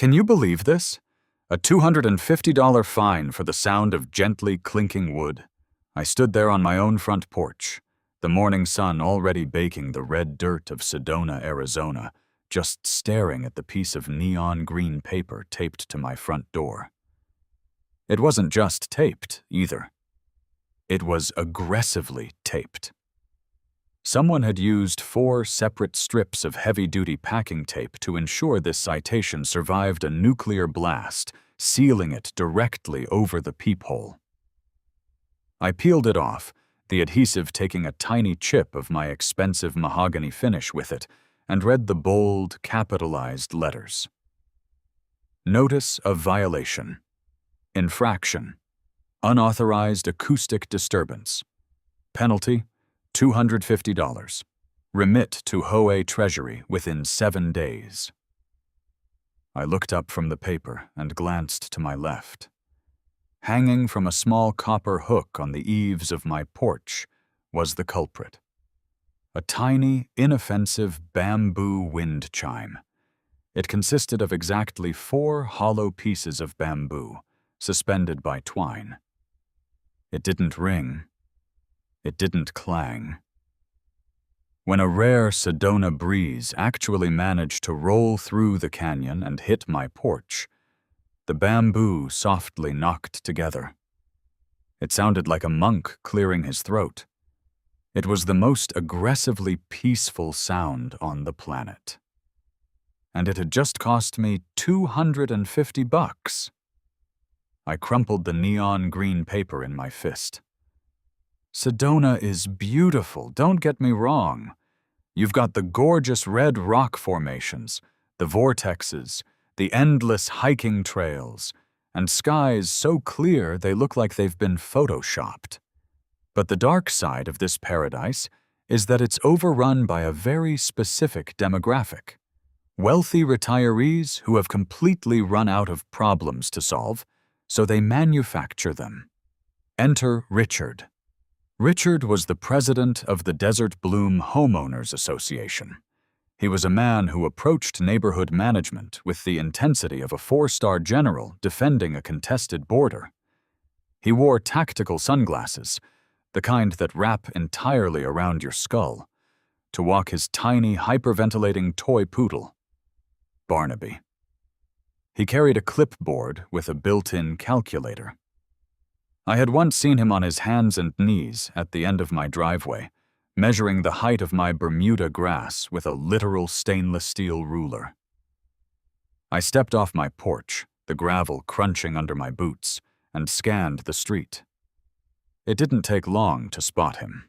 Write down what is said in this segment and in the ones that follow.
Can you believe this? A $250 fine for the sound of gently clinking wood. I stood there on my own front porch, the morning sun already baking the red dirt of Sedona, Arizona, just staring at the piece of neon green paper taped to my front door. It wasn't just taped, either. It was aggressively taped. Someone had used 4 separate strips of heavy-duty packing tape to ensure this citation survived a nuclear blast, sealing it directly over the peephole. I peeled it off, the adhesive taking a tiny chip of my expensive mahogany finish with it, and read the bold, capitalized letters. Notice of violation. Infraction. Unauthorized acoustic disturbance. Penalty, $250. Remit to HOA TREASURY within 7 days. I looked up from the paper and glanced to my left. Hanging from a small copper hook on the eaves of my porch was the culprit. A tiny, inoffensive bamboo wind chime. It consisted of exactly 4 hollow pieces of bamboo, suspended by twine. It didn't ring. It didn't clang. When a rare Sedona breeze actually managed to roll through the canyon and hit my porch, the bamboo softly knocked together. It sounded like a monk clearing his throat. It was the most aggressively peaceful sound on the planet. And it had just cost me $250. I crumpled the neon green paper in my fist. Sedona is beautiful, don't get me wrong. You've got the gorgeous red rock formations, the vortexes, the endless hiking trails, and skies so clear they look like they've been photoshopped. But the dark side of this paradise is that it's overrun by a very specific demographic. Wealthy retirees who have completely run out of problems to solve, so they manufacture them. Enter Richard. Richard was the president of the Desert Bloom Homeowners Association. He was a man who approached neighborhood management with the intensity of a 4-star general defending a contested border. He wore tactical sunglasses, the kind that wrap entirely around your skull, to walk his tiny, hyperventilating toy poodle, Barnaby. He carried a clipboard with a built-in calculator. I had once seen him on his hands and knees at the end of my driveway, measuring the height of my Bermuda grass with a literal stainless steel ruler. I stepped off my porch, the gravel crunching under my boots, and scanned the street. It didn't take long to spot him.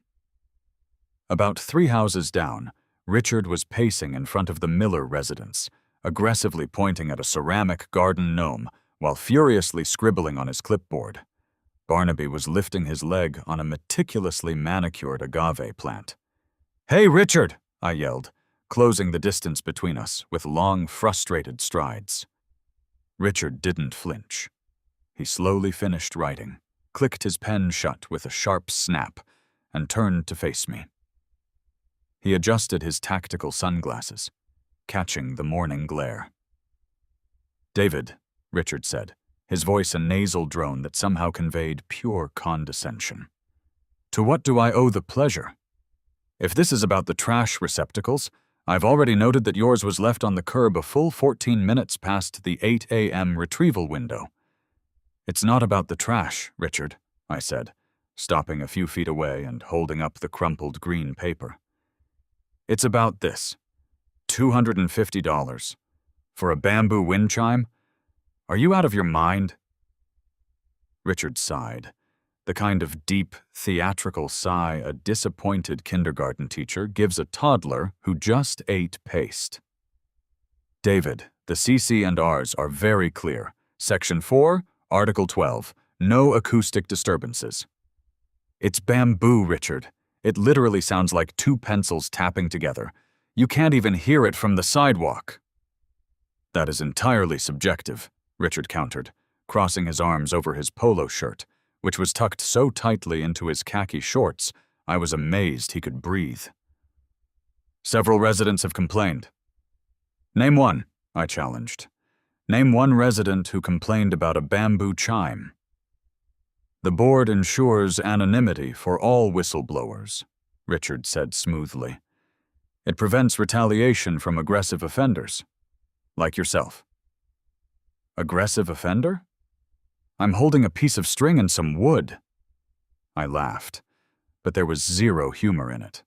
About 3 houses down, Richard was pacing in front of the Miller residence, aggressively pointing at a ceramic garden gnome while furiously scribbling on his clipboard. Barnaby was lifting his leg on a meticulously manicured agave plant. "Hey, Richard!" I yelled, closing the distance between us with long, frustrated strides. Richard didn't flinch. He slowly finished writing, clicked his pen shut with a sharp snap, and turned to face me. He adjusted his tactical sunglasses, catching the morning glare. "David," Richard said, his voice a nasal drone that somehow conveyed pure condescension. "To what do I owe the pleasure? If this is about the trash receptacles, I've already noted that yours was left on the curb a full 14 minutes past the 8 a.m. retrieval window." "It's not about the trash, Richard," I said, stopping a few feet away and holding up the crumpled green paper. "It's about this. $250. For a bamboo wind chime? Are you out of your mind?" Richard sighed, the kind of deep, theatrical sigh a disappointed kindergarten teacher gives a toddler who just ate paste. "David, the CC&Rs are very clear. Section 4, Article 12, no acoustic disturbances." "It's bamboo, Richard. It literally sounds like 2 pencils tapping together. You can't even hear it from the sidewalk." "That is entirely subjective," Richard countered, crossing his arms over his polo shirt, which was tucked so tightly into his khaki shorts I was amazed he could breathe. "Several residents have complained." "Name one," I challenged. Name one resident who complained about a bamboo chime. The board ensures anonymity for all whistleblowers, Richard said smoothly. It prevents retaliation from aggressive offenders, like yourself. Aggressive offender? I'm holding a piece of string and some wood. I laughed, but there was zero humor in it.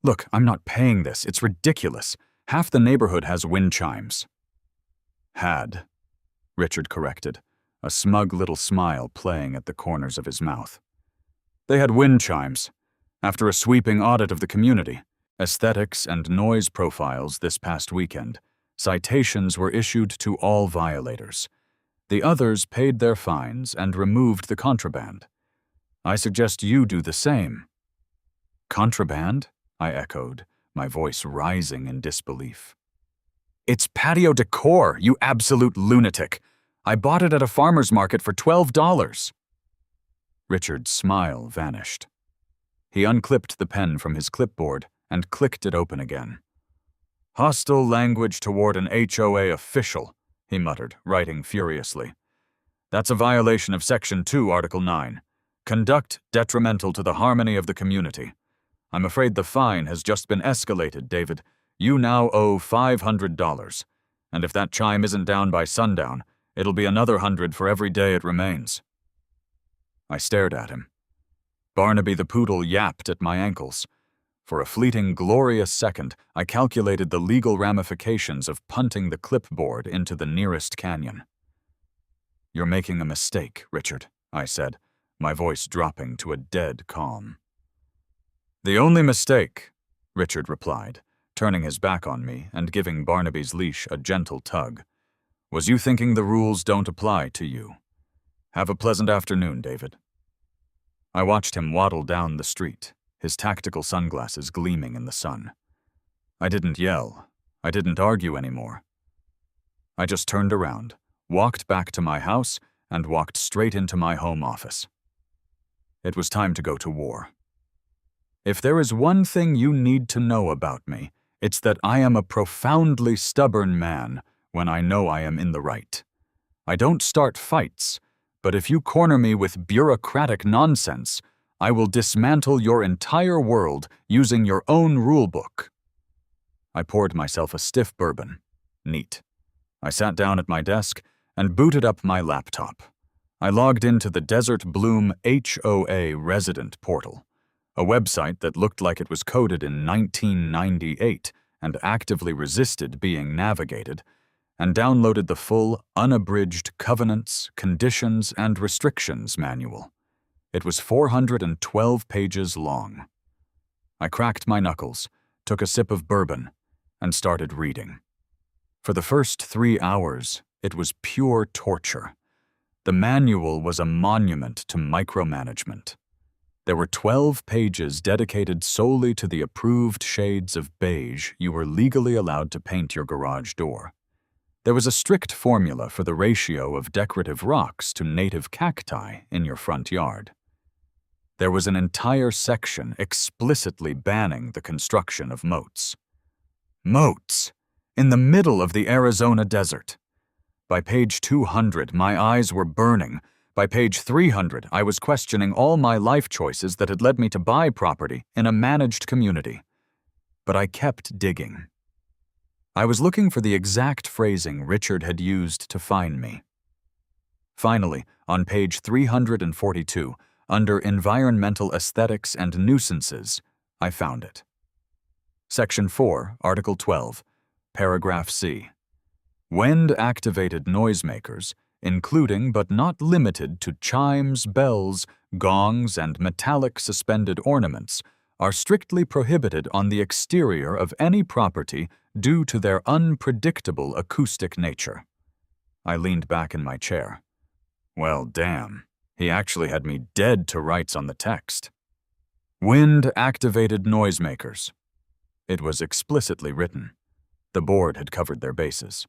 Look, I'm not paying this. It's ridiculous. Half the neighborhood has wind chimes. Had, Richard corrected, a smug little smile playing at the corners of his mouth. They had wind chimes. After a sweeping audit of the community, aesthetics and noise profiles this past weekend, citations were issued to all violators. The others paid their fines and removed the contraband. I suggest you do the same. Contraband? I echoed, my voice rising in disbelief. It's patio decor, you absolute lunatic. I bought it at a farmer's market for $12. Richard's smile vanished. He unclipped the pen from his clipboard and clicked it open again. Hostile language toward an HOA official, he muttered, writing furiously. That's a violation of Section 2, Article 9. Conduct detrimental to the harmony of the community. I'm afraid the fine has just been escalated, David. You now owe $500. And if that chime isn't down by sundown, it'll be another $100 for every day it remains. I stared at him. Barnaby the poodle yapped at my ankles. For a fleeting, glorious second, I calculated the legal ramifications of punting the clipboard into the nearest canyon. You're making a mistake, Richard, I said, my voice dropping to a dead calm. The only mistake, Richard replied, turning his back on me and giving Barnaby's leash a gentle tug, was you thinking the rules don't apply to you. Have a pleasant afternoon, David. I watched him waddle down the street, his tactical sunglasses gleaming in the sun. I didn't yell. I didn't argue anymore. I just turned around, walked back to my house, and walked straight into my home office. It was time to go to war. If there is one thing you need to know about me, it's that I am a profoundly stubborn man when I know I am in the right. I don't start fights, but if you corner me with bureaucratic nonsense, I will dismantle your entire world using your own rulebook. I poured myself a stiff bourbon. Neat. I sat down at my desk and booted up my laptop. I logged into the Desert Bloom HOA resident portal, a website that looked like it was coded in 1998 and actively resisted being navigated, and downloaded the full, unabridged covenants, conditions, and restrictions manual. It was 412 pages long. I cracked my knuckles, took a sip of bourbon, and started reading. For the first 3 hours, it was pure torture. The manual was a monument to micromanagement. There were 12 pages dedicated solely to the approved shades of beige you were legally allowed to paint your garage door. There was a strict formula for the ratio of decorative rocks to native cacti in your front yard. There was an entire section explicitly banning the construction of moats. Moats! In the middle of the Arizona desert. By page 200, my eyes were burning. By page 300, I was questioning all my life choices that had led me to buy property in a managed community. But I kept digging. I was looking for the exact phrasing Richard had used to find me. Finally, on page 342, under Environmental Aesthetics and Nuisances, I found it. Section 4, Article 12, Paragraph C. Wind-activated noisemakers, including but not limited to chimes, bells, gongs, and metallic suspended ornaments, are strictly prohibited on the exterior of any property due to their unpredictable acoustic nature. I leaned back in my chair. Well, damn. He actually had me dead to rights on the text. Wind-activated noisemakers. It was explicitly written. The board had covered their bases.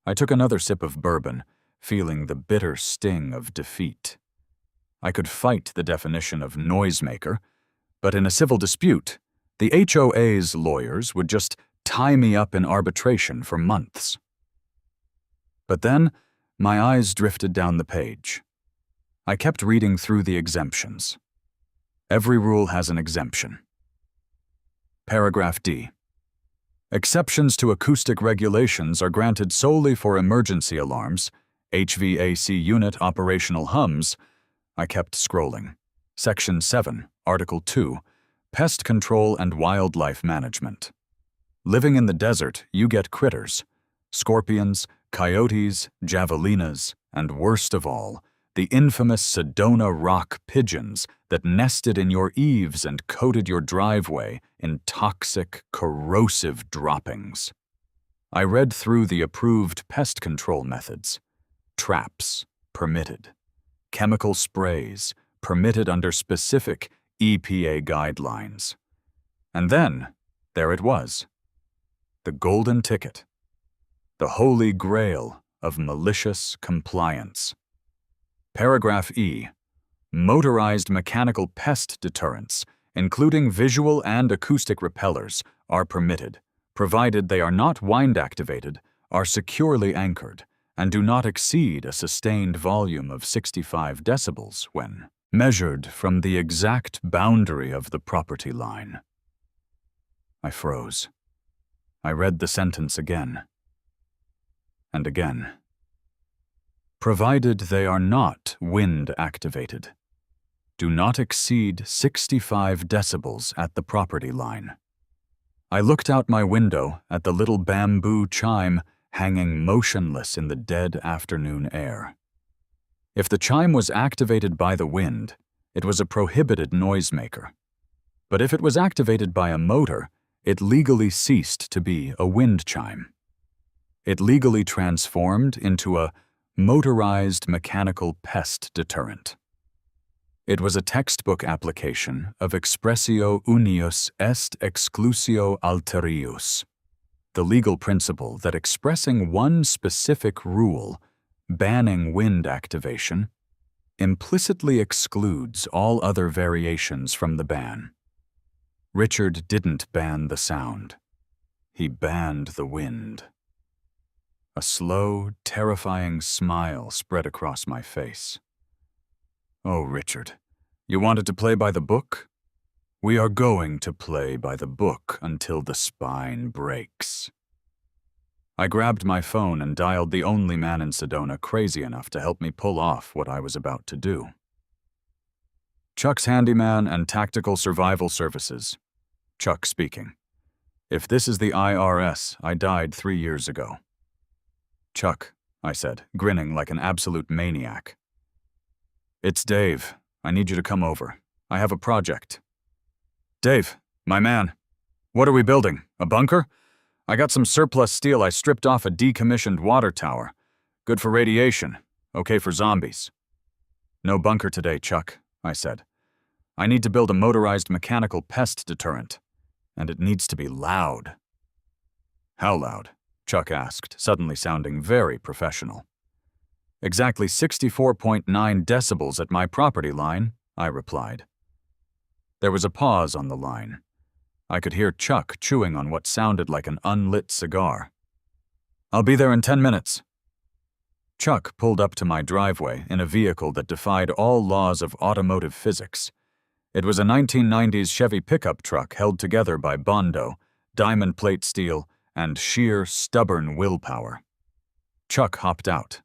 I took another sip of bourbon, feeling the bitter sting of defeat. I could fight the definition of noisemaker, but in a civil dispute, the HOA's lawyers would just tie me up in arbitration for months. But then, my eyes drifted down the page. I kept reading through the exemptions. Every rule has an exemption. Paragraph D. Exceptions to acoustic regulations are granted solely for emergency alarms, HVAC unit operational hums. I kept scrolling. Section 7, Article 2, Pest Control and Wildlife Management. Living in the desert, you get critters. Scorpions, coyotes, javelinas, and worst of all, the infamous Sedona rock pigeons that nested in your eaves and coated your driveway in toxic, corrosive droppings. I read through the approved pest control methods. Traps, permitted. Chemical sprays, permitted under specific EPA guidelines. And then, there it was. The golden ticket. The holy grail of malicious compliance. Paragraph E. Motorized mechanical pest deterrents, including visual and acoustic repellers, are permitted, provided they are not wind-activated, are securely anchored, and do not exceed a sustained volume of 65 decibels when measured from the exact boundary of the property line. I froze. I read the sentence again. And again. Provided they are not wind-activated, do not exceed 65 decibels at the property line. I looked out my window at the little bamboo chime hanging motionless in the dead afternoon air. If the chime was activated by the wind, it was a prohibited noisemaker. But if it was activated by a motor, it legally ceased to be a wind chime. It legally transformed into a motorized mechanical pest deterrent. It was a textbook application of expressio unius est exclusio alterius, the legal principle that expressing one specific rule, banning wind activation, implicitly excludes all other variations from the ban. Richard didn't ban the sound. He banned the wind. A slow, terrifying smile spread across my face. Oh, Richard, you wanted to play by the book? We are going to play by the book until the spine breaks. I grabbed my phone and dialed the only man in Sedona crazy enough to help me pull off what I was about to do. Chuck's Handyman and Tactical Survival Services. Chuck speaking. If this is the IRS, I died 3 years ago. Chuck, I said, grinning like an absolute maniac. It's Dave. I need you to come over. I have a project. Dave, my man. What are we building? A bunker? I got some surplus steel I stripped off a decommissioned water tower. Good for radiation. Okay for zombies. No bunker today, Chuck, I said. I need to build a motorized mechanical pest deterrent. And it needs to be loud. How loud? Chuck asked, suddenly sounding very professional. Exactly 64.9 decibels at my property line, I replied. There was a pause on the line. I could hear Chuck chewing on what sounded like an unlit cigar. I'll be there in 10 minutes. Chuck pulled up to my driveway in a vehicle that defied all laws of automotive physics. It was a 1990s Chevy pickup truck held together by bondo, diamond plate steel, and sheer, stubborn willpower. Chuck hopped out.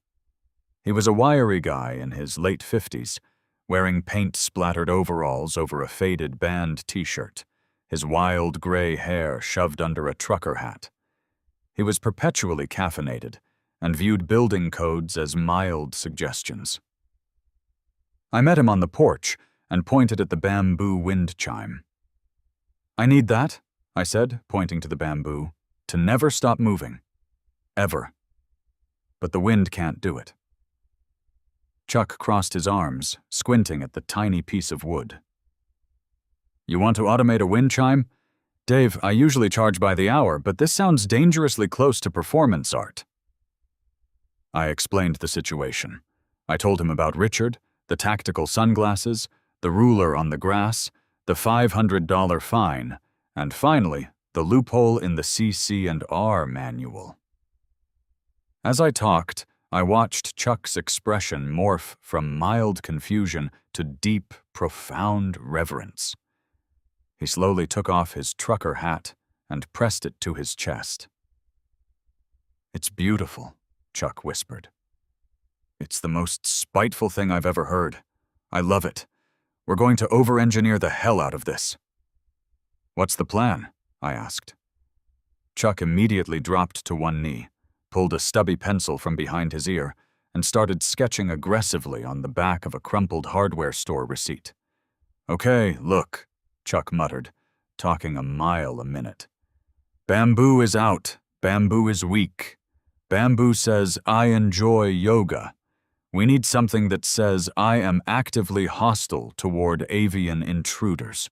He was a wiry guy in his late 50s, wearing paint-splattered overalls over a faded band t-shirt, his wild gray hair shoved under a trucker hat. He was perpetually caffeinated and viewed building codes as mild suggestions. I met him on the porch and pointed at the bamboo wind chime. I need that, I said, pointing to the bamboo, to never stop moving. Ever. But the wind can't do it. Chuck crossed his arms, squinting at the tiny piece of wood. You want to automate a wind chime? Dave, I usually charge by the hour, but this sounds dangerously close to performance art. I explained the situation. I told him about Richard, the tactical sunglasses, the ruler on the grass, the $500 fine, and finally, the loophole in the CC&R manual. As I talked, I watched Chuck's expression morph from mild confusion to deep, profound reverence. He slowly took off his trucker hat and pressed it to his chest. "It's beautiful," Chuck whispered. "It's the most spiteful thing I've ever heard. I love it. We're going to over-engineer the hell out of this." "What's the plan?" I asked. Chuck immediately dropped to one knee, pulled a stubby pencil from behind his ear, and started sketching aggressively on the back of a crumpled hardware store receipt. "Okay, look," Chuck muttered, talking a mile a minute. "Bamboo is out. Bamboo is weak. Bamboo says, 'I enjoy yoga.' We need something that says, 'I am actively hostile toward avian intruders.'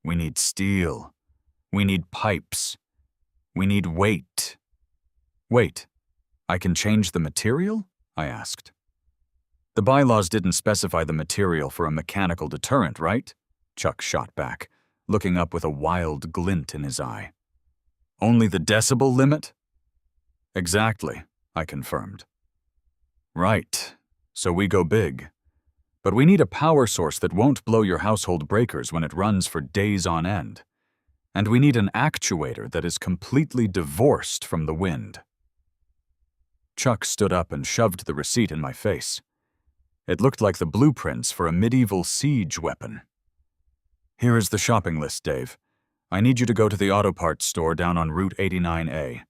We need steel. We need pipes. We need weight." "Wait, I can change the material?" I asked. "The bylaws didn't specify the material for a mechanical deterrent, right?" Chuck shot back, looking up with a wild glint in his eye. "Only the decibel limit?" "Exactly," I confirmed. "Right, so we go big. But we need a power source that won't blow your household breakers when it runs for days on end. And we need an actuator that is completely divorced from the wind." Chuck stood up and shoved the receipt in my face. It looked like the blueprints for a medieval siege weapon. "Here is the shopping list, Dave. I need you to go to the auto parts store down on Route 89A.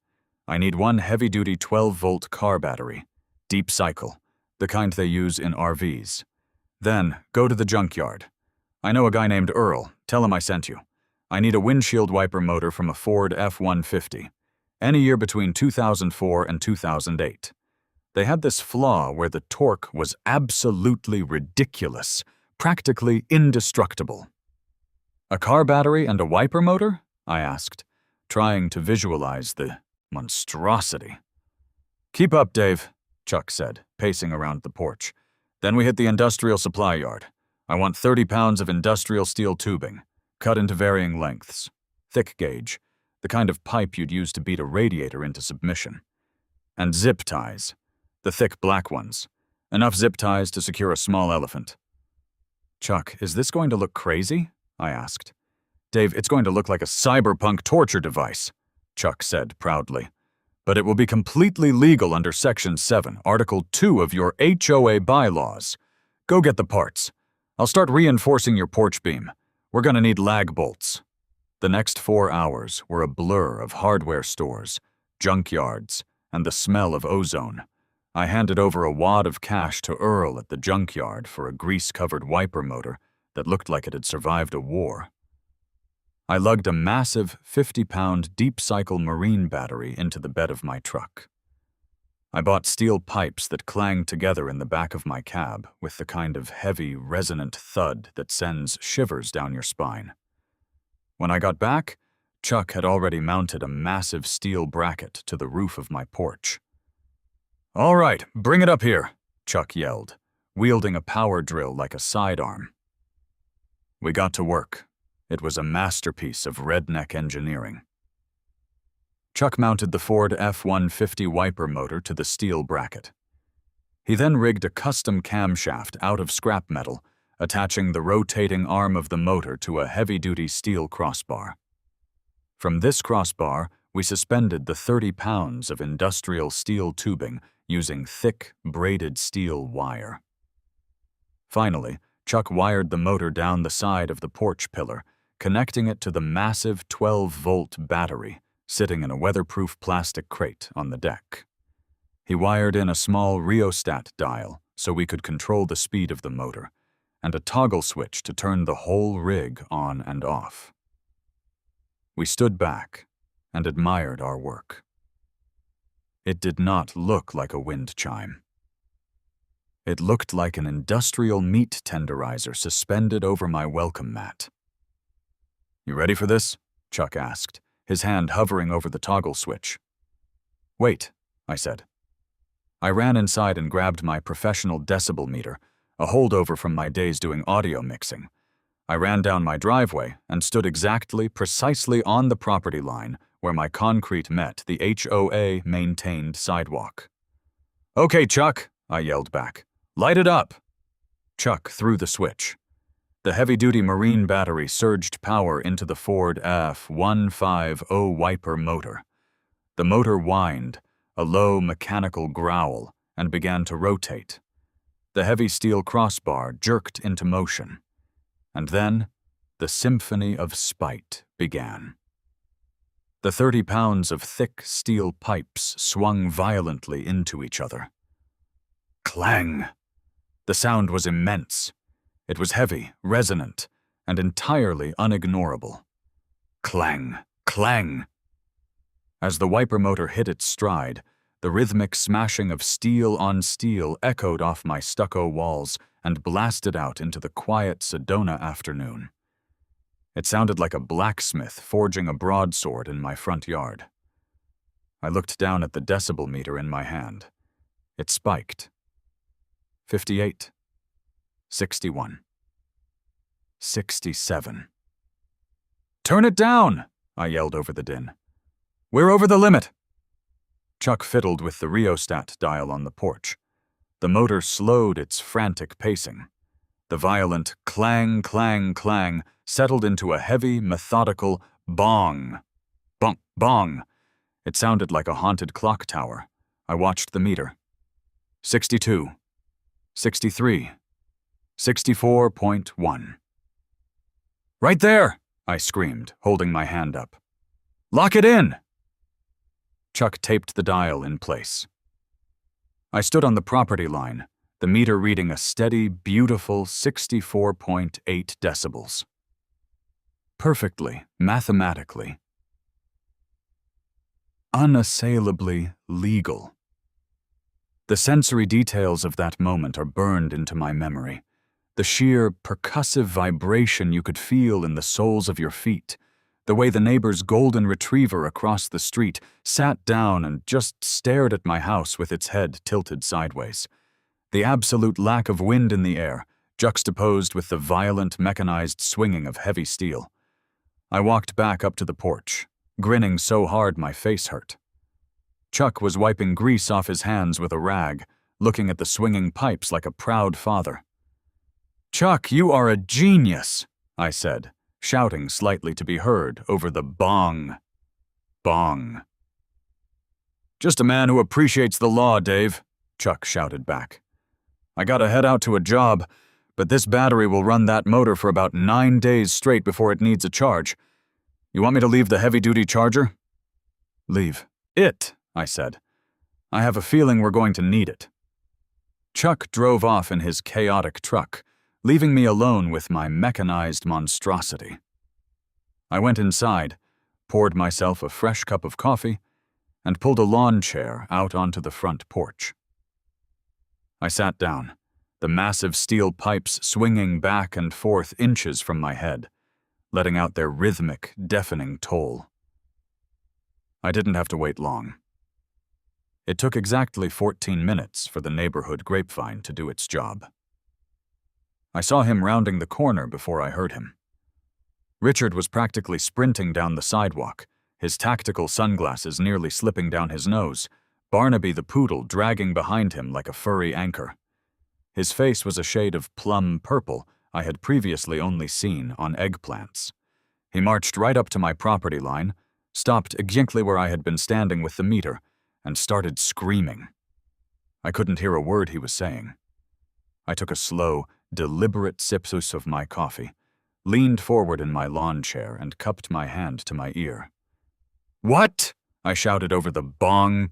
I need one heavy-duty 12-volt car battery, deep cycle, the kind they use in RVs. Then, go to the junkyard. I know a guy named Earl. Tell him I sent you. I need a windshield wiper motor from a Ford F-150. Any year between 2004 and 2008. They had this flaw where the torque was absolutely ridiculous, practically indestructible." "A car battery and a wiper motor?" I asked, trying to visualize the monstrosity. "Keep up, Dave," Chuck said, pacing around the porch. "Then we hit the industrial supply yard. I want 30 pounds of industrial steel tubing, cut into varying lengths. Thick gauge, the kind of pipe you'd use to beat a radiator into submission. And zip ties, the thick black ones. Enough zip ties to secure a small elephant." "Chuck, is this going to look crazy?" I asked. "Dave, it's going to look like a cyberpunk torture device," Chuck said proudly. "But it will be completely legal under Section 7, Article 2 of your HOA bylaws. Go get the parts. I'll start reinforcing your porch beam. We're going to need lag bolts." The next 4 hours were a blur of hardware stores, junkyards, and the smell of ozone. I handed over a wad of cash to Earl at the junkyard for a grease-covered wiper motor that looked like it had survived a war. I lugged a massive 50-pound deep-cycle marine battery into the bed of my truck. I bought steel pipes that clanged together in the back of my cab with the kind of heavy, resonant thud that sends shivers down your spine. When I got back, Chuck had already mounted a massive steel bracket to the roof of my porch. "All right, bring it up here," Chuck yelled, wielding a power drill like a sidearm. We got to work. It was a masterpiece of redneck engineering. Chuck mounted the Ford F-150 wiper motor to the steel bracket. He then rigged a custom camshaft out of scrap metal, attaching the rotating arm of the motor to a heavy-duty steel crossbar. From this crossbar, we suspended the 30 pounds of industrial steel tubing using thick, braided steel wire. Finally, Chuck wired the motor down the side of the porch pillar, connecting it to the massive 12-volt battery sitting in a weatherproof plastic crate on the deck. He wired in a small rheostat dial so we could control the speed of the motor, and a toggle switch to turn the whole rig on and off. We stood back and admired our work. It did not look like a wind chime. It looked like an industrial meat tenderizer suspended over my welcome mat. "You ready for this?" Chuck asked, his hand hovering over the toggle switch. "Wait," I said. I ran inside and grabbed my professional decibel meter, a holdover from my days doing audio mixing. I ran down my driveway and stood precisely on the property line where my concrete met the HOA-maintained sidewalk. "Okay, Chuck," I yelled back. "Light it up." Chuck threw the switch. The heavy-duty marine battery surged power into the Ford F-150 wiper motor. The motor whined, a low mechanical growl, and began to rotate. The heavy steel crossbar jerked into motion. And then, the symphony of spite began. The 30 pounds of thick steel pipes swung violently into each other. Clang! The sound was immense. It was heavy, resonant, and entirely unignorable. Clang! Clang! As the wiper motor hit its stride, the rhythmic smashing of steel on steel echoed off my stucco walls and blasted out into the quiet Sedona afternoon. It sounded like a blacksmith forging a broadsword in my front yard. I looked down at the decibel meter in my hand. It spiked. 58. 61. 67. "Turn it down!" I yelled over the din. "We're over the limit!" Chuck fiddled with the rheostat dial on the porch. The motor slowed its frantic pacing. The violent clang, clang, clang settled into a heavy, methodical bong. Bong, bong. It sounded like a haunted clock tower. I watched the meter. 62. 63. 64.1. "Right there!" I screamed, holding my hand up. "Lock it in!" Chuck taped the dial in place. I stood on the property line, the meter reading a steady, beautiful 64.8 decibels. Perfectly, mathematically, unassailably legal. The sensory details of that moment are burned into my memory. The sheer, percussive vibration you could feel in the soles of your feet, the way the neighbor's golden retriever across the street sat down and just stared at my house with its head tilted sideways, the absolute lack of wind in the air, juxtaposed with the violent mechanized swinging of heavy steel. I walked back up to the porch, grinning so hard my face hurt. Chuck was wiping grease off his hands with a rag, looking at the swinging pipes like a proud father. "Chuck, you are a genius," I said, shouting slightly to be heard over the bong. Bong. "Just a man who appreciates the law, Dave," Chuck shouted back. "I gotta head out to a job, but this battery will run that motor for about 9 days straight before it needs a charge. You want me to leave the heavy-duty charger?" "Leave it," I said. "I have a feeling we're going to need it." Chuck drove off in his chaotic truck, leaving me alone with my mechanized monstrosity. I went inside, poured myself a fresh cup of coffee, and pulled a lawn chair out onto the front porch. I sat down, the massive steel pipes swinging back and forth inches from my head, letting out their rhythmic, deafening toll. I didn't have to wait long. It took exactly 14 minutes for the neighborhood grapevine to do its job. I saw him rounding the corner before I heard him. Richard was practically sprinting down the sidewalk, his tactical sunglasses nearly slipping down his nose, Barnaby the poodle dragging behind him like a furry anchor. His face was a shade of plum purple I had previously only seen on eggplants. He marched right up to my property line, stopped exactly where I had been standing with the meter, and started screaming. I couldn't hear a word he was saying. I took a slow, deliberate sip of my coffee, leaned forward in my lawn chair, and cupped my hand to my ear. "What?" I shouted over the bong,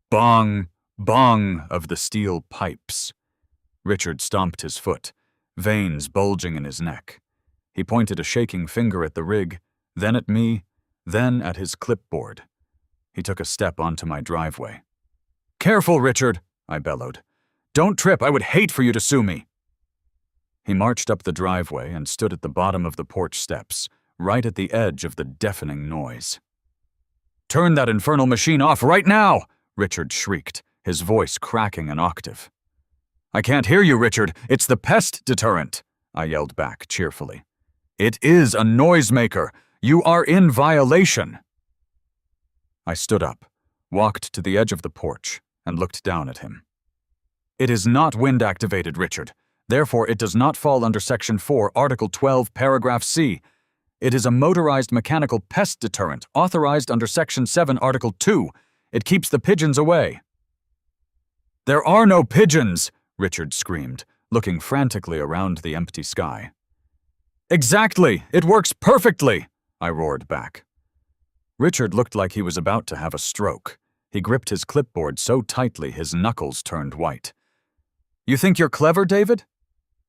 bong, bong of the steel pipes. Richard stomped his foot, veins bulging in his neck. He pointed a shaking finger at the rig, then at me, then at his clipboard. He took a step onto my driveway. "Careful, Richard," I bellowed. "Don't trip, I would hate for you to sue me." He marched up the driveway and stood at the bottom of the porch steps, right at the edge of the deafening noise. "Turn that infernal machine off right now!" Richard shrieked, his voice cracking an octave. "I can't hear you, Richard. It's the pest deterrent," I yelled back cheerfully. "It is a noisemaker. You are in violation." I stood up, walked to the edge of the porch, and looked down at him. It is not wind-activated, Richard. Therefore, it does not fall under Section 4, Article 12, Paragraph C. It is a motorized mechanical pest deterrent authorized under Section 7, Article 2. It keeps the pigeons away." "There are no pigeons!" Richard screamed, looking frantically around the empty sky. "Exactly! It works perfectly!" I roared back. Richard looked like he was about to have a stroke. He gripped his clipboard so tightly his knuckles turned white. "You think you're clever, David?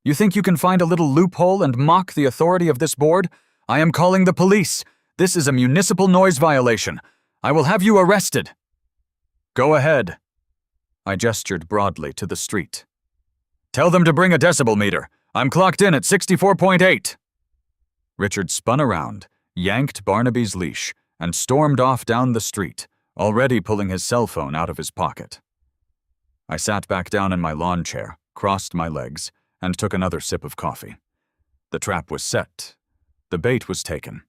You think you can find a little loophole and mock the authority of this board? I am calling the police. This is a municipal noise violation. I will have you arrested." "Go ahead." I gestured broadly to the street. "Tell them to bring a decibel meter. I'm clocked in at 64.8. Richard spun around, yanked Barnaby's leash, and stormed off down the street, already pulling his cell phone out of his pocket. I sat back down in my lawn chair, crossed my legs, and took another sip of coffee. The trap was set. The bait was taken.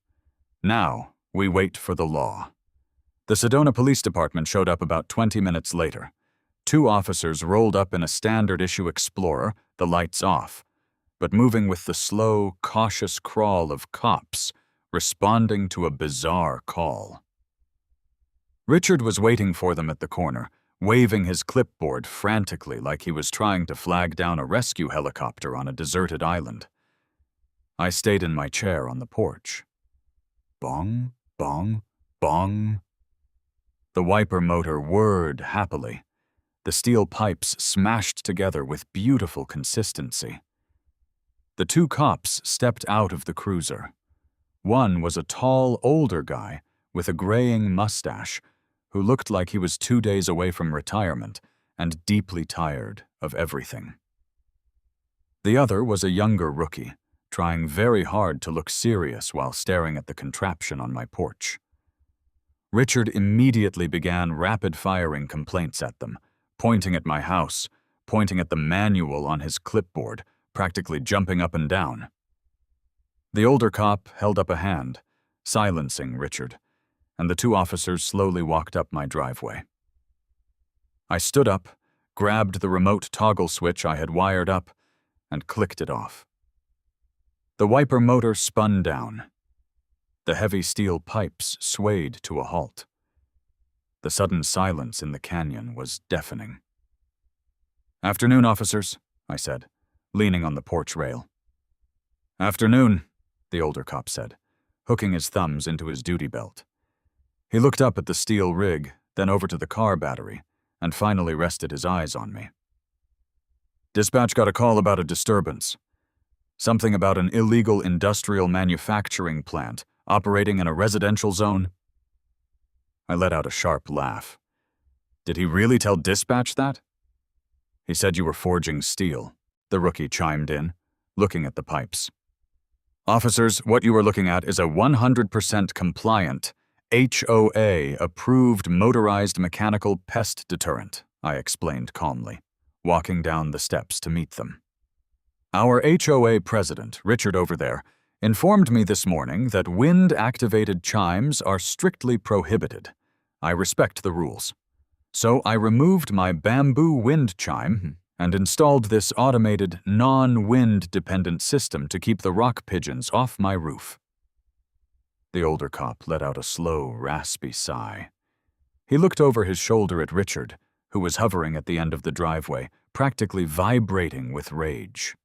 Now, we wait for the law. The Sedona Police Department showed up about 20 minutes later. 2 officers rolled up in a standard-issue Explorer, the lights off, but moving with the slow, cautious crawl of cops, responding to a bizarre call. Richard was waiting for them at the corner, waving his clipboard frantically like he was trying to flag down a rescue helicopter on a deserted island. I stayed in my chair on the porch. Bong, bong, bong. The wiper motor whirred happily. The steel pipes smashed together with beautiful consistency. The 2 cops stepped out of the cruiser. One was a tall, older guy with a graying mustache who looked like he was 2 days away from retirement and deeply tired of everything. The other was a younger rookie, trying very hard to look serious while staring at the contraption on my porch. Richard immediately began rapid-firing complaints at them, pointing at my house, pointing at the manual on his clipboard, practically jumping up and down. The older cop held up a hand, silencing Richard, and the 2 officers slowly walked up my driveway. I stood up, grabbed the remote toggle switch I had wired up, and clicked it off. The wiper motor spun down. The heavy steel pipes swayed to a halt. The sudden silence in the canyon was deafening. "Afternoon, officers," I said, leaning on the porch rail. "Afternoon," the older cop said, hooking his thumbs into his duty belt. He looked up at the steel rig, then over to the car battery, and finally rested his eyes on me. "Dispatch got a call about a disturbance. Something about an illegal industrial manufacturing plant operating in a residential zone." I let out a sharp laugh. "Did he really tell dispatch that?" "He said you were forging steel," the rookie chimed in, looking at the pipes. "Officers, what you are looking at is a 100% compliant, HOA-approved motorized mechanical pest deterrent," I explained calmly, walking down the steps to meet them. "Our HOA president, Richard over there, informed me this morning that wind-activated chimes are strictly prohibited. I respect the rules. So I removed my bamboo wind chime and installed this automated, non-wind-dependent system to keep the rock pigeons off my roof." The older cop let out a slow, raspy sigh. He looked over his shoulder at Richard, who was hovering at the end of the driveway, practically vibrating with rage.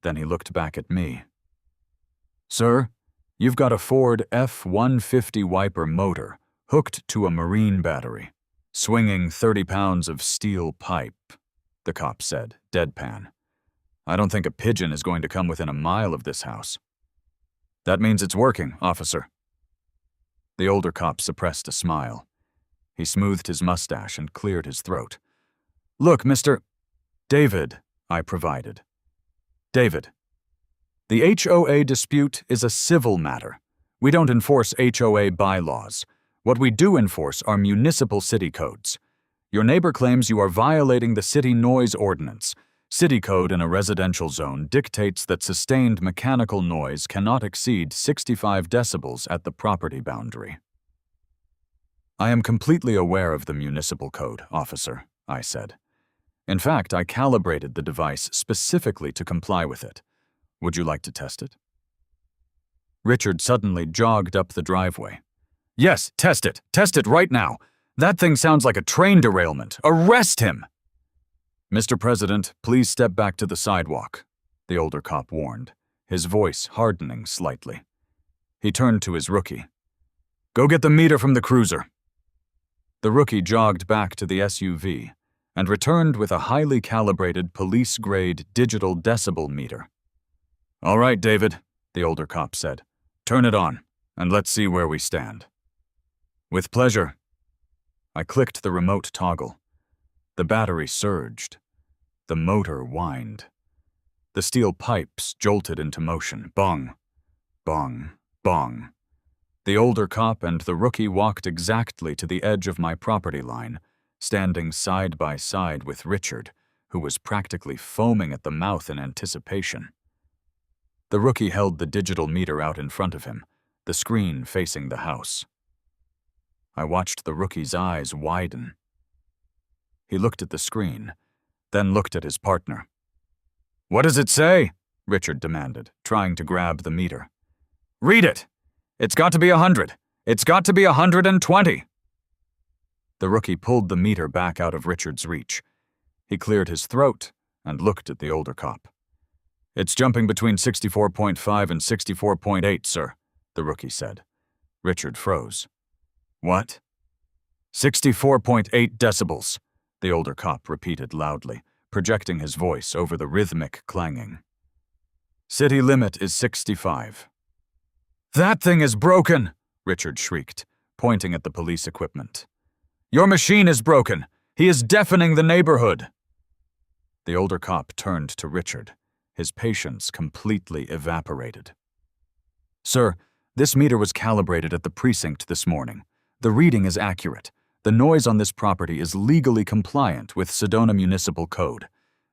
Then he looked back at me. "Sir, you've got a Ford F-150 wiper motor hooked to a marine battery, swinging 30 pounds of steel pipe," the cop said, deadpan. "I don't think a pigeon is going to come within a mile of this house." "That means it's working, officer." The older cop suppressed a smile. He smoothed his mustache and cleared his throat. "Look, Mr. David," I provided. "David, the HOA dispute is a civil matter. We don't enforce HOA bylaws. What we do enforce are municipal city codes. Your neighbor claims you are violating the city noise ordinance. City code in a residential zone dictates that sustained mechanical noise cannot exceed 65 decibels at the property boundary." "I am completely aware of the municipal code, officer," I said. In fact, I calibrated the device specifically to comply with it. Would you like to test it? Richard suddenly jogged up the driveway. Yes, test it. Test it right now. That thing sounds like a train derailment. Arrest him! Mr. President, please step back to the sidewalk, the older cop warned, his voice hardening slightly. He turned to his rookie. Go get the meter from the cruiser. The rookie jogged back to the SUV and returned with a highly calibrated police-grade digital decibel meter. All right, David, the older cop said. Turn it on, and let's see where we stand. With pleasure. I clicked the remote toggle. The battery surged. The motor whined. The steel pipes jolted into motion. Bong, bong, bong. The older cop and the rookie walked exactly to the edge of my property line, standing side by side with Richard, who was practically foaming at the mouth in anticipation. The rookie held the digital meter out in front of him, the screen facing the house. I watched the rookie's eyes widen. He looked at the screen, then looked at his partner. What does it say? Richard demanded, trying to grab the meter. Read it! It's got to be 100. It's got to be 120. The rookie pulled the meter back out of Richard's reach. He cleared his throat and looked at the older cop. It's jumping between 64.5 and 64.8, sir, the rookie said. Richard froze. What? 64.8 decibels, the older cop repeated loudly, projecting his voice over the rhythmic clanging. City limit is 65. That thing is broken, Richard shrieked, pointing at the police equipment. Your machine is broken. He is deafening the neighborhood. The older cop turned to Richard, his patience completely evaporated. Sir, this meter was calibrated at the precinct this morning. The reading is accurate. The noise on this property is legally compliant with Sedona Municipal Code.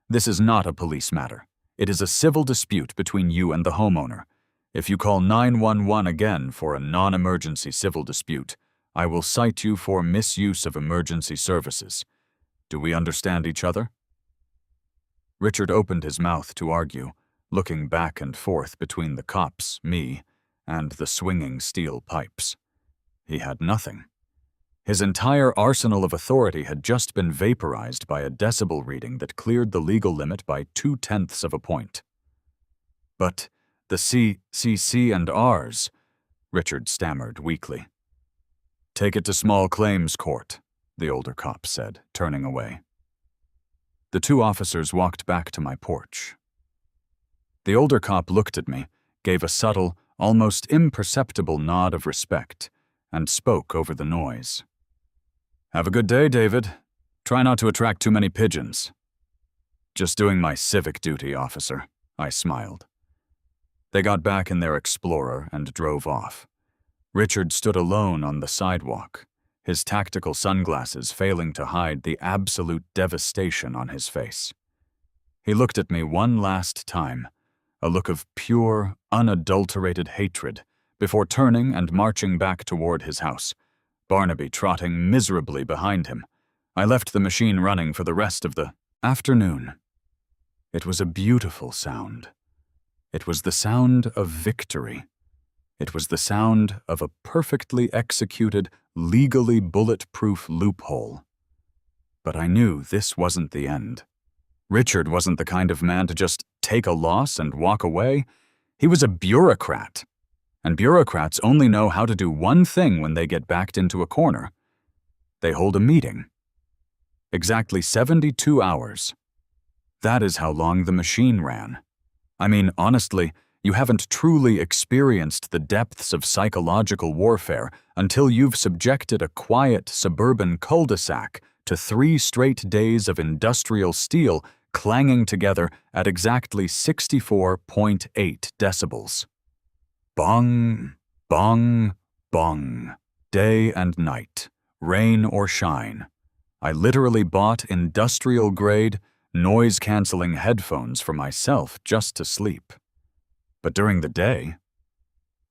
This is not a police matter. It is a civil dispute between you and the homeowner. If you call 911 again for a non-emergency civil dispute, I will cite you for misuse of emergency services. Do we understand each other? Richard opened his mouth to argue, looking back and forth between the cops, me, and the swinging steel pipes. He had nothing. His entire arsenal of authority had just been vaporized by a decibel reading that cleared the legal limit by 0.2 of a point. But the CCC and Rs, Richard stammered weakly. Take it to small claims court, the older cop said, turning away. The two officers walked back to my porch. The older cop looked at me, gave a subtle, almost imperceptible nod of respect, and spoke over the noise. Have a good day, David. Try not to attract too many pigeons. Just doing my civic duty, officer, I smiled. They got back in their Explorer and drove off. Richard stood alone on the sidewalk, his tactical sunglasses failing to hide the absolute devastation on his face. He looked at me one last time, a look of pure, unadulterated hatred, before turning and marching back toward his house, Barnaby trotting miserably behind him. I left the machine running for the rest of the afternoon. It was a beautiful sound. It was the sound of victory. It was the sound of a perfectly executed, legally bulletproof loophole. But I knew this wasn't the end. Richard wasn't the kind of man to just take a loss and walk away. He was a bureaucrat. And bureaucrats only know how to do one thing when they get backed into a corner. They hold a meeting. Exactly 72 hours. That is how long the machine ran. I mean, honestly, you haven't truly experienced the depths of psychological warfare until you've subjected a quiet suburban cul-de-sac to 3 straight days of industrial steel clanging together at exactly 64.8 decibels. Bong, bong, bong, day and night, rain or shine. I literally bought industrial-grade, noise-canceling headphones for myself just to sleep. But during the day,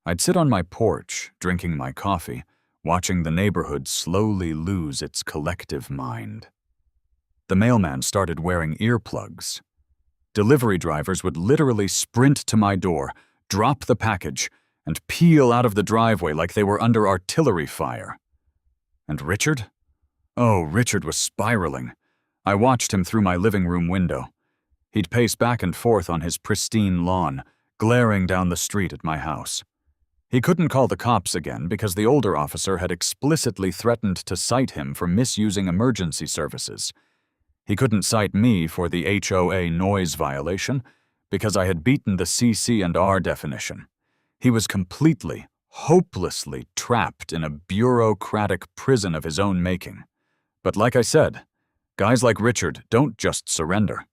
I'd sit on my porch, drinking my coffee, watching the neighborhood slowly lose its collective mind. The mailman started wearing earplugs. Delivery drivers would literally sprint to my door, drop the package, and peel out of the driveway like they were under artillery fire. And Richard? Oh, Richard was spiraling. I watched him through my living room window. He'd pace back and forth on his pristine lawn, glaring down the street at my house. He couldn't call the cops again because the older officer had explicitly threatened to cite him for misusing emergency services. He couldn't cite me for the HOA noise violation because I had beaten the CC&R definition. He was completely, hopelessly trapped in a bureaucratic prison of his own making. But like I said, guys like Richard don't just surrender.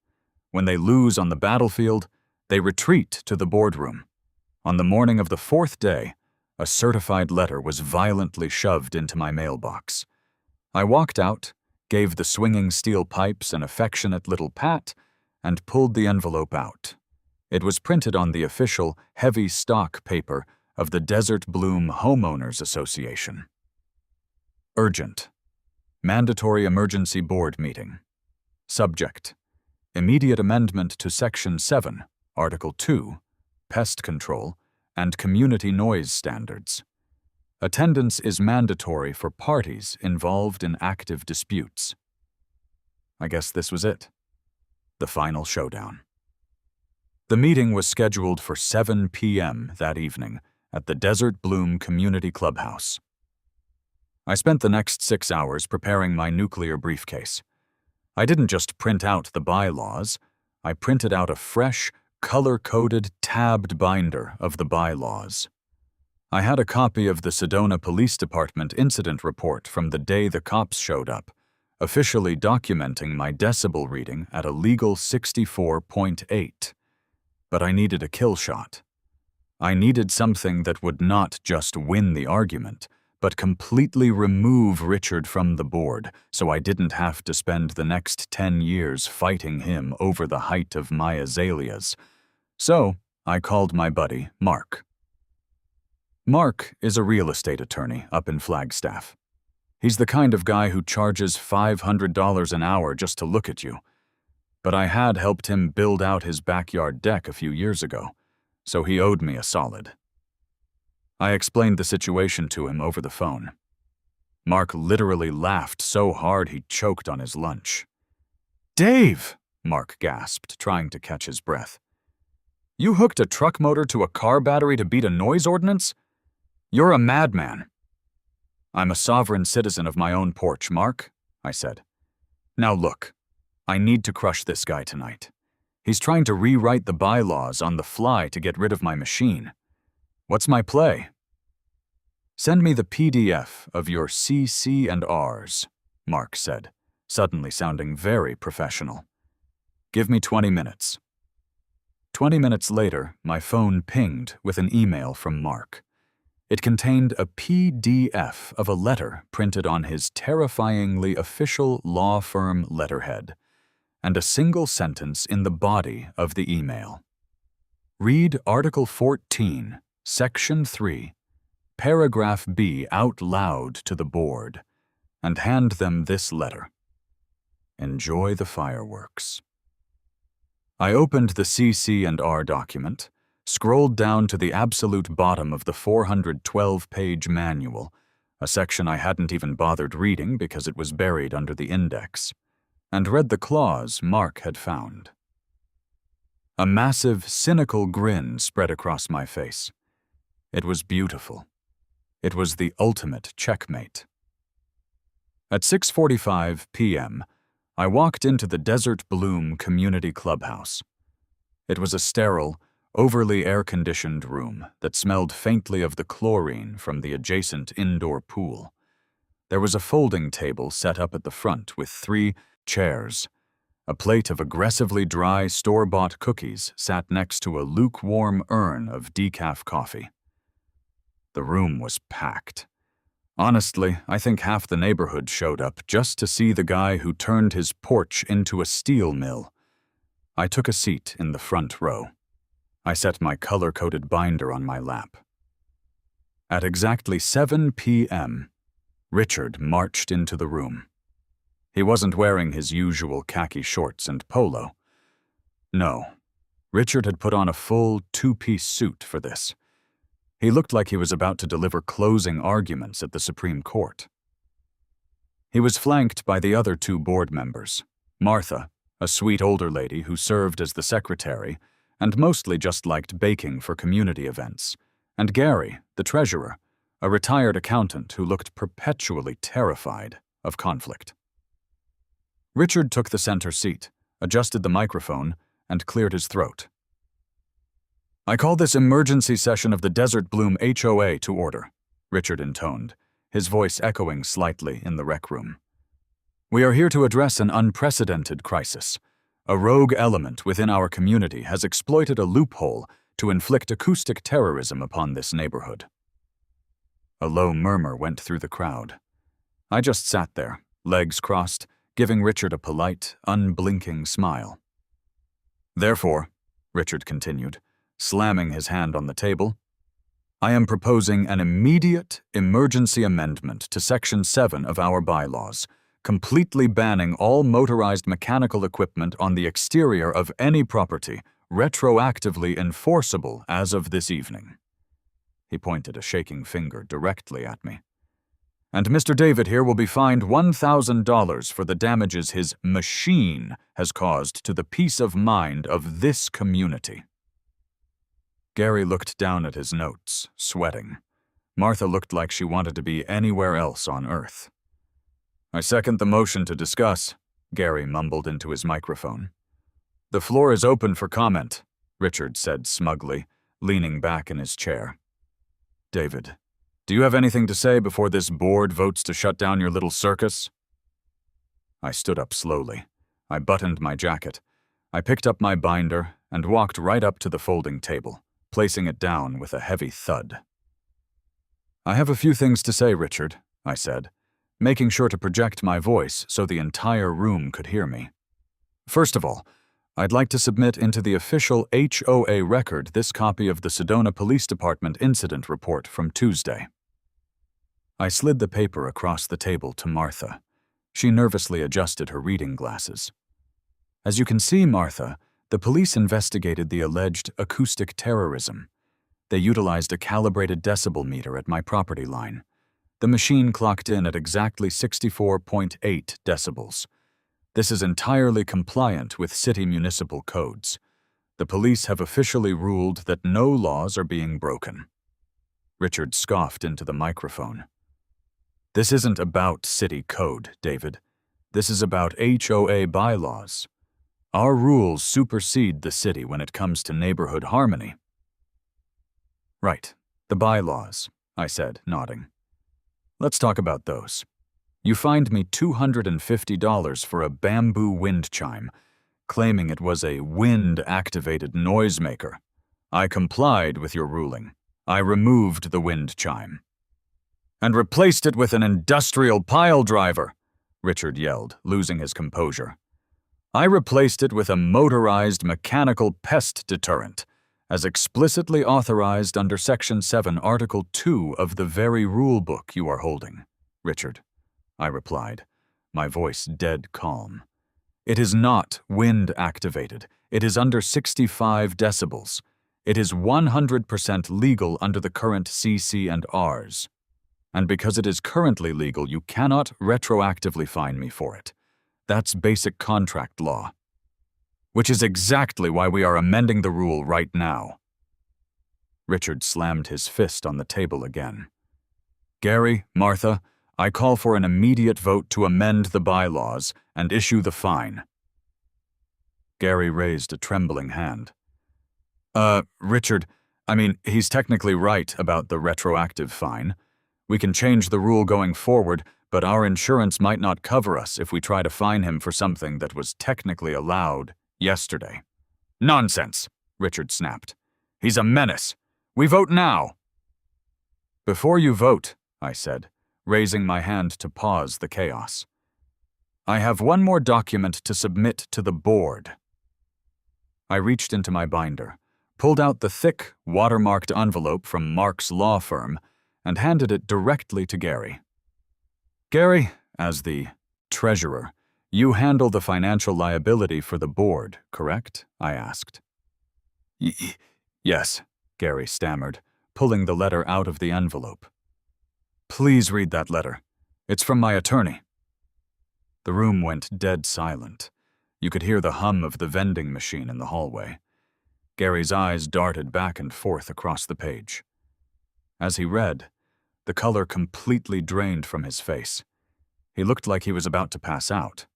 When they lose on the battlefield, they retreat to the boardroom. On the morning of the 4th day, a certified letter was violently shoved into my mailbox. I walked out, gave the swinging steel pipes an affectionate little pat, and pulled the envelope out. It was printed on the official, heavy stock paper of the Desert Bloom Homeowners Association. Urgent. Mandatory Emergency Board Meeting. Subject: Immediate amendment to Section 7, Article 2, Pest Control, and Community Noise Standards. Attendance is mandatory for parties involved in active disputes. I guess this was it. The final showdown. The meeting was scheduled for 7 p.m. that evening at the Desert Bloom Community Clubhouse. I spent the next 6 hours preparing my nuclear briefcase. I didn't just print out the bylaws, I printed out a fresh, color-coded, tabbed binder of the bylaws. I had a copy of the Sedona Police Department incident report from the day the cops showed up, officially documenting my decibel reading at a legal 64.8. But I needed a kill shot. I needed something that would not just win the argument, but completely remove Richard from the board so I didn't have to spend the next 10 years fighting him over the height of my azaleas. So I called my buddy, Mark. Mark is a real estate attorney up in Flagstaff. He's the kind of guy who charges $500 an hour just to look at you. But I had helped him build out his backyard deck a few years ago, so he owed me a solid. I explained the situation to him over the phone. Mark literally laughed so hard he choked on his lunch. "Dave!" Mark gasped, trying to catch his breath. "You hooked a truck motor to a car battery to beat a noise ordinance? You're a madman." "I'm a sovereign citizen of my own porch, Mark," I said. "Now look, I need to crush this guy tonight. He's trying to rewrite the bylaws on the fly to get rid of my machine. What's my play?" "Send me the PDF of your CC&Rs, Mark said, suddenly sounding very professional. "Give me 20 minutes. 20 minutes later, my phone pinged with an email from Mark. It contained a PDF of a letter printed on his terrifyingly official law firm letterhead, and a single sentence in the body of the email. "Read Article 14, Section 3, Paragraph B out loud to the board, and hand them this letter. Enjoy the fireworks." I opened the CC&R document, scrolled down to the absolute bottom of the 412-page manual, a section I hadn't even bothered reading because it was buried under the index, and read the clause Mark had found. A massive, cynical grin spread across my face. It was beautiful. It was the ultimate checkmate. At 6:45 p.m., I walked into the Desert Bloom Community Clubhouse. It was a sterile, overly air-conditioned room that smelled faintly of the chlorine from the adjacent indoor pool. There was a folding table set up at the front with 3 chairs. A plate of aggressively dry store-bought cookies sat next to a lukewarm urn of decaf coffee. The room was packed. Honestly, I think half the neighborhood showed up just to see the guy who turned his porch into a steel mill. I took a seat in the front row. I set my color-coded binder on my lap. At exactly 7 p.m., Richard marched into the room. He wasn't wearing his usual khaki shorts and polo. No, Richard had put on a full two-piece suit for this. He looked like he was about to deliver closing arguments at the Supreme Court. He was flanked by the other two board members, Martha, a sweet older lady who served as the secretary and mostly just liked baking for community events, and Gary, the treasurer, a retired accountant who looked perpetually terrified of conflict. Richard took the center seat, adjusted the microphone, and cleared his throat. "I call this emergency session of the Desert Bloom HOA to order," Richard intoned, his voice echoing slightly in the rec room. "We are here to address an unprecedented crisis. A rogue element within our community has exploited a loophole to inflict acoustic terrorism upon this neighborhood." A low murmur went through the crowd. I just sat there, legs crossed, giving Richard a polite, unblinking smile. "Therefore," Richard continued, slamming his hand on the table, "I am proposing an immediate emergency amendment to Section 7 of our bylaws, completely banning all motorized mechanical equipment on the exterior of any property, retroactively enforceable as of this evening." He pointed a shaking finger directly at me. "And Mr. David here will be fined $1,000 for the damages his machine has caused to the peace of mind of this community." Gary looked down at his notes, sweating. Martha looked like she wanted to be anywhere else on Earth. "I second the motion to discuss," Gary mumbled into his microphone. "The floor is open for comment," Richard said smugly, leaning back in his chair. "David, do you have anything to say before this board votes to shut down your little circus?" I stood up slowly. I buttoned my jacket. I picked up my binder and walked right up to the folding table, placing it down with a heavy thud. "I have a few things to say, Richard," I said, making sure to project my voice so the entire room could hear me. "First of all, I'd like to submit into the official HOA record this copy of the Sedona Police Department incident report from Tuesday." I slid the paper across the table to Martha. She nervously adjusted her reading glasses. "As you can see, Martha, the police investigated the alleged acoustic terrorism. They utilized a calibrated decibel meter at my property line. The machine clocked in at exactly 64.8 decibels. This is entirely compliant with city municipal codes. The police have officially ruled that no laws are being broken." Richard scoffed into the microphone. "This isn't about city code, David. This is about HOA bylaws. Our rules supersede the city when it comes to neighborhood harmony." "Right, the bylaws," I said, nodding. "Let's talk about those. You fined me $250 for a bamboo wind chime, claiming it was a wind-activated noisemaker. I complied with your ruling. I removed the wind chime." "And replaced it with an industrial pile driver," Richard yelled, losing his composure. "I replaced it with a motorized mechanical pest deterrent, as explicitly authorized under Section 7, Article 2 of the very rule book you are holding, Richard," I replied, my voice dead calm. "It is not wind-activated. It is under 65 decibels. It is 100% legal under the current CC&Rs. And because it is currently legal, you cannot retroactively fine me for it. That's basic contract law. Which is exactly why we are amending the rule right now." Richard slammed his fist on the table again. "Gary, Martha, I call for an immediate vote to amend the bylaws and issue the fine." Gary raised a trembling hand. Richard, he's technically right about the retroactive fine. We can change the rule going forward, but our insurance might not cover us if we try to fine him for something that was technically allowed yesterday." "Nonsense," Richard snapped. "He's a menace. We vote now." "Before you vote," I said, raising my hand to pause the chaos, "I have one more document to submit to the board." I reached into my binder, pulled out the thick, watermarked envelope from Mark's law firm, and handed it directly to Gary. Gary, as the treasurer, You handle the financial liability for the board, correct? I asked. Yes, Gary stammered, pulling the letter out of the envelope. Please read that letter. It's from my attorney. The room went dead silent. You could hear the hum of the vending machine in the hallway. Gary's eyes darted back and forth across the page. As he read, the color completely drained from his face. He looked like he was about to pass out.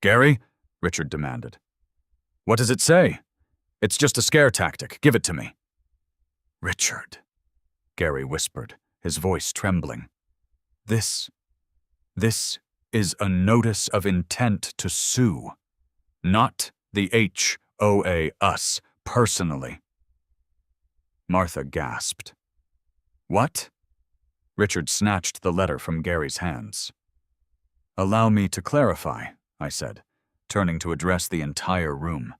Gary? Richard demanded. What does it say? It's just a scare tactic. Give it to me. Richard, Gary whispered, his voice trembling. This is a notice of intent to sue, not the HOA, us, personally. Martha gasped. What? Richard snatched the letter from Gary's hands. Allow me to clarify, I said, turning to address the entire room.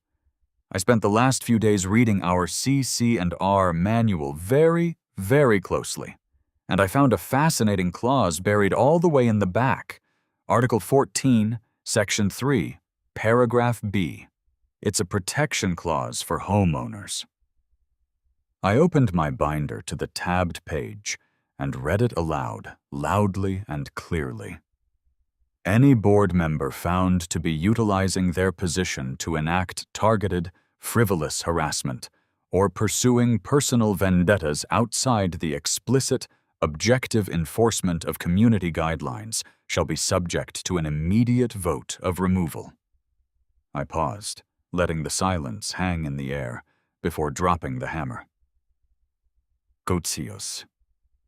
I spent the last few days reading our CC&R manual very, very closely, and I found a fascinating clause buried all the way in the back. Article 14, Section 3, Paragraph B. It's a protection clause for homeowners. I opened my binder to the tabbed page and read it aloud, loudly and clearly. Any board member found to be utilizing their position to enact targeted, frivolous harassment or pursuing personal vendettas outside the explicit, objective enforcement of community guidelines shall be subject to an immediate vote of removal. I paused, letting the silence hang in the air before dropping the hammer. Gotsios,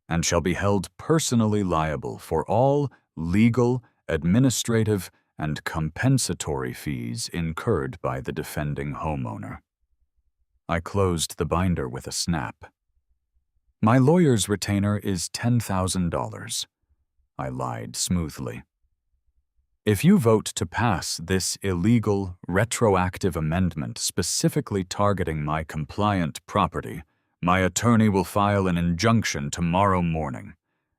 and shall be held personally liable for all legal, administrative, and compensatory fees incurred by the defending homeowner. I closed the binder with a snap. My lawyer's retainer is $10,000. I lied smoothly. If you vote to pass this illegal, retroactive amendment specifically targeting my compliant property, my attorney will file an injunction tomorrow morning,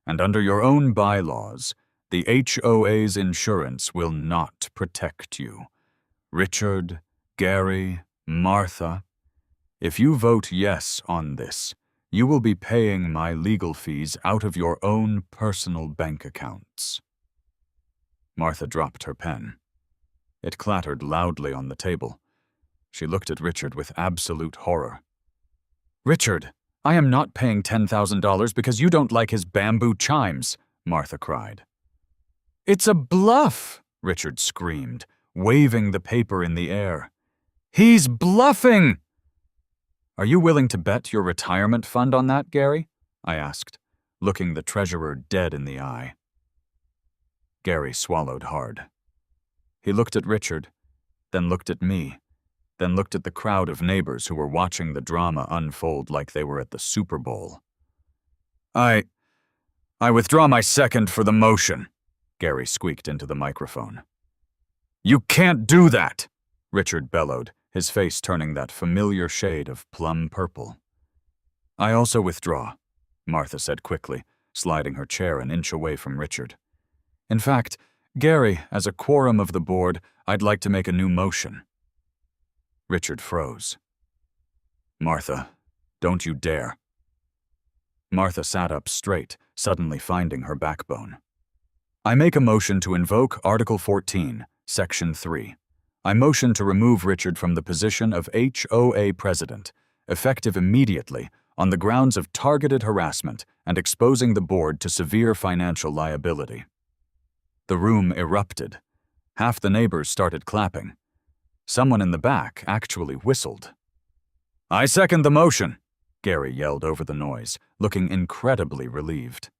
and under your own bylaws, the HOA's insurance will not protect you. Richard, Gary, Martha, if you vote yes on this, you will be paying my legal fees out of your own personal bank accounts. Martha dropped her pen. It clattered loudly on the table. She looked at Richard with absolute horror. Richard, I am not paying $10,000 because you don't like his bamboo chimes, Martha cried. It's a bluff, Richard screamed, waving the paper in the air. He's bluffing! Are you willing to bet your retirement fund on that, Gary? I asked, looking the treasurer dead in the eye. Gary swallowed hard. He looked at Richard, then looked at me, then looked at the crowd of neighbors who were watching the drama unfold like they were at the Super Bowl. I withdraw my second for the motion, Gary squeaked into the microphone. You can't do that, Richard bellowed, his face turning that familiar shade of plum purple. I also withdraw, Martha said quickly, sliding her chair an inch away from Richard. In fact, Gary, as a quorum of the board, I'd like to make a new motion. Richard froze. Martha, don't you dare. Martha sat up straight, suddenly finding her backbone. I make a motion to invoke Article 14, Section 3. I motion to remove Richard from the position of HOA President, effective immediately, on the grounds of targeted harassment and exposing the board to severe financial liability. The room erupted. Half the neighbors started clapping. Someone in the back actually whistled. I second the motion, Gary yelled over the noise, looking incredibly relieved.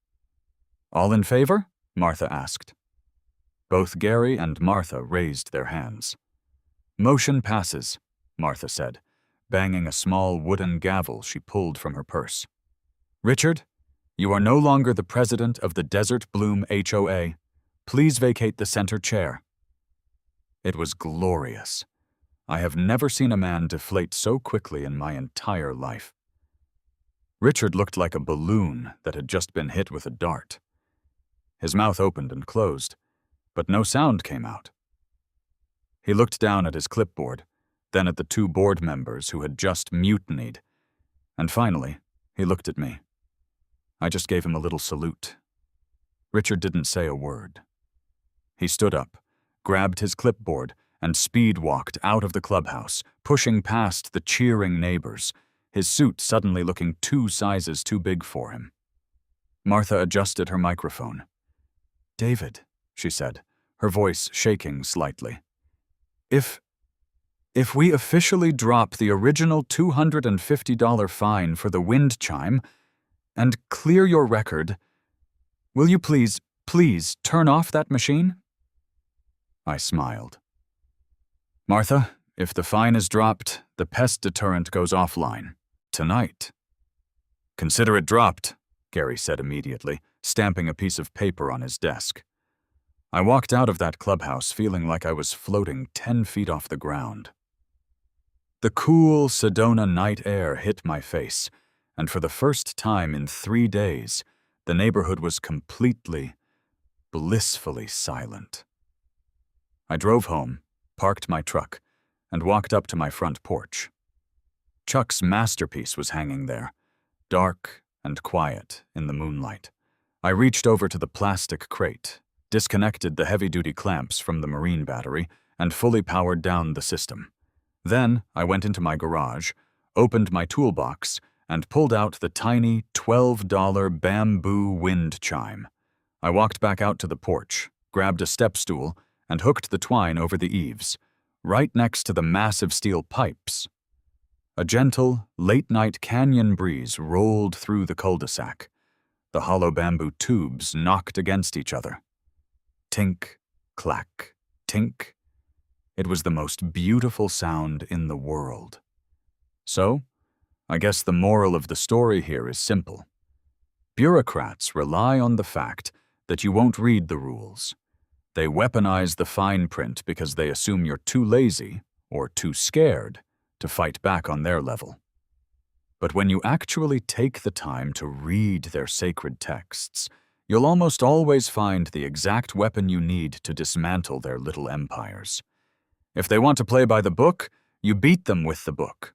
All in favor? Martha asked. Both Gary and Martha raised their hands. Motion passes, Martha said, banging a small wooden gavel she pulled from her purse. Richard, you are no longer the president of the Desert Bloom HOA. Please vacate the center chair. It was glorious. I have never seen a man deflate so quickly in my entire life. Richard looked like a balloon that had just been hit with a dart. His mouth opened and closed, but no sound came out. He looked down at his clipboard, then at the 2 board members who had just mutinied, and finally, he looked at me. I just gave him a little salute. Richard didn't say a word. He stood up, grabbed his clipboard, and speed-walked out of the clubhouse, pushing past the cheering neighbors, his suit suddenly looking 2 sizes too big for him. Martha adjusted her microphone. "David," she said, her voice shaking slightly. If we officially drop the original $250 fine for the wind chime and clear your record, will you please turn off that machine?" I smiled. "Martha, if the fine is dropped, the pest deterrent goes offline. Tonight." "Consider it dropped," Gary said immediately, stamping a piece of paper on his desk. I walked out of that clubhouse feeling like I was floating 10 feet off the ground. The cool Sedona night air hit my face, and for the first time in 3 days, the neighborhood was completely, blissfully silent. I drove home, parked my truck, and walked up to my front porch. Chuck's masterpiece was hanging there, dark and quiet in the moonlight. I reached over to the plastic crate, disconnected the heavy-duty clamps from the marine battery, and fully powered down the system. Then I went into my garage, opened my toolbox, and pulled out the tiny $12 bamboo wind chime. I walked back out to the porch, grabbed a step stool, and hooked the twine over the eaves, right next to the massive steel pipes. A gentle, late-night canyon breeze rolled through the cul-de-sac. The hollow bamboo tubes knocked against each other. Tink, clack, tink. It was the most beautiful sound in the world. So, I guess the moral of the story here is simple. Bureaucrats rely on the fact that you won't read the rules. They weaponize the fine print because they assume you're too lazy or too scared to fight back on their level. But when you actually take the time to read their sacred texts, you'll almost always find the exact weapon you need to dismantle their little empires. If they want to play by the book, you beat them with the book.